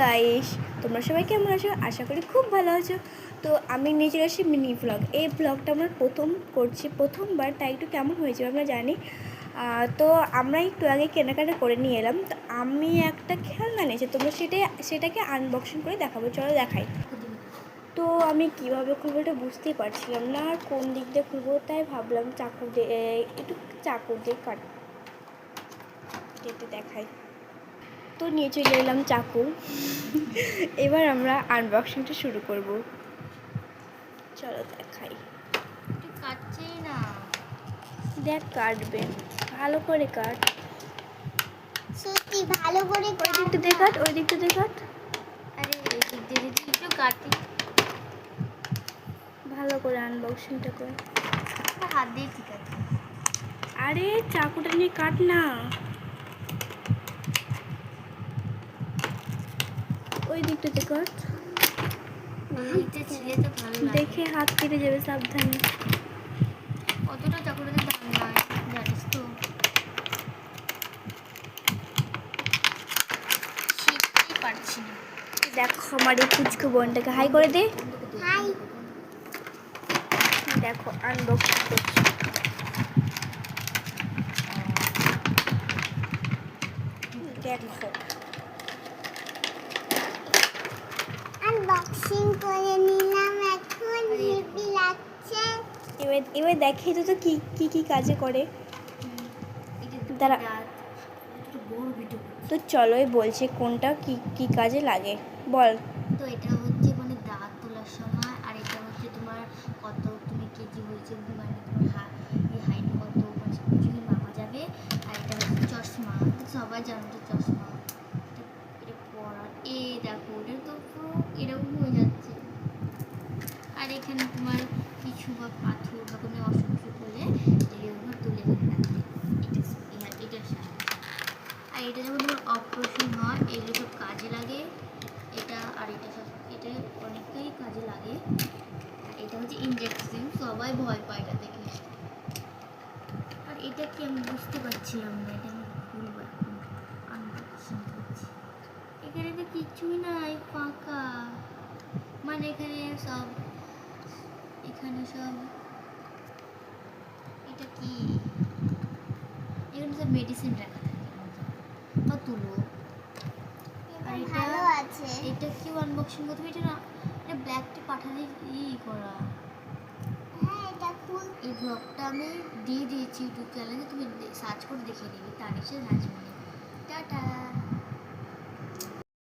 Guys, তোমরা সবাই কেমন আছো? আশা করি খুব ভালো আছো। তো আমি নিয়ে চলে আসছি মিনি ব্লগ। এই ব্লগটা আমরা প্রথম করছি, প্রথমবার, তাই একটু কেমন হয়েছে আমরা জানি। তো আমরা একটু আগে কেনাকাটা করে নিয়ে এলাম। তো আমি একটা খেলনা নিয়েছি, তোমরা সেটাকে আনবক্সিং করে দেখাবো। চলো দেখাই। তো আমি কীভাবে খুলবো এটা বুঝতেই পারছিলাম না, আর কোন দিক দিয়ে খুলবো, তাই ভাবলাম চাকু দিয়ে কেটে দেখাই। তো নিয়ে চলে এলাম চাকু। এবার আমরা আনবক্সিংটা শুরু করব। চলো দেখাই। কাটছেই না। দেখ কাটবে, ভালো করে কাট। সত্যি ভালো করে ওই দিকটা দেখাট, ওই দিকটা দেখাট। আরে এই দিক দিয়ে একটু কাটি। ভালো করে আনবক্সিংটা কর। হাত দিয়ে ঠিক আছে। আরে চাকুটা নিয়ে কাট না। ওই দিকটাতে কাট। এইটা ছিলে তো ভালো লাগে। দেখে হাত কেটে যাবে, সাবধানে। অতটা চাকুটাতে দাম নয়, জানিস তো। শিখতেই পারছি না। দেখো আমার এই কুচকু বোনটাকে হাই করে দে। হাই। দেখো আনবক্সিং করছি। দেখো আনবক্সিং করে নিলাম, এখন হেভি লাগছে। এবার দেখি তো কি কি কি কাজে করে। দাঁড়া, তো চলোই বলছে কোনটা কি কি কাজে লাগে, বল। তো এটা হচ্ছে মানে দাঁত তোলার সময়, আর এটা হচ্ছে তোমার কত তুমি কেজি হয়েছে, মানে তোমার হাইট কত, মানে সব কিছুই মাপা যাবে। আর এটা হচ্ছে চশমা, সবাই জানো তো চশমা এটা পরার। দেখো এটা তো পুরো এরকম হয়ে যাচ্ছে। আর এখানে তোমার কিছু বা পাথর বা কোনো অসুখ হলে এগুলো তুলে এখানে রাখবে এটার সাহায্যে। আর এটা যখন তোমার অপারেশন হয় এগুলো সব কাজে লাগে। এটা আর এটা সব এটা অনেকটাই কাজে লাগে। আর এটা হচ্ছে ইনজেকশন, সবাই ভয় পায় এটা দেখে। আর এটা কি আমি বুঝতে পারছিলাম না, এটা আমি খুলবো এখন। আনবক্সিং করছি। এখানে তো কিছুই নাই, ফাঁকা। মানে এখানে সব এটা কি, এখানে সব মেডিসিন রাখা থাকে বা তুলো। আর এটা কি আনবক্সিং করতে হবে, এটা না, এটা ব্ল্যাকটি পাঠালে করা। হ্যাঁ এটা ফুল। এই ব্লগটা আমি দিয়ে দিয়েছি ইউটিউব চ্যানেলে, তুমি সার্চ করে দেখে নিবি, তানিশা রাজমণি। টাটা।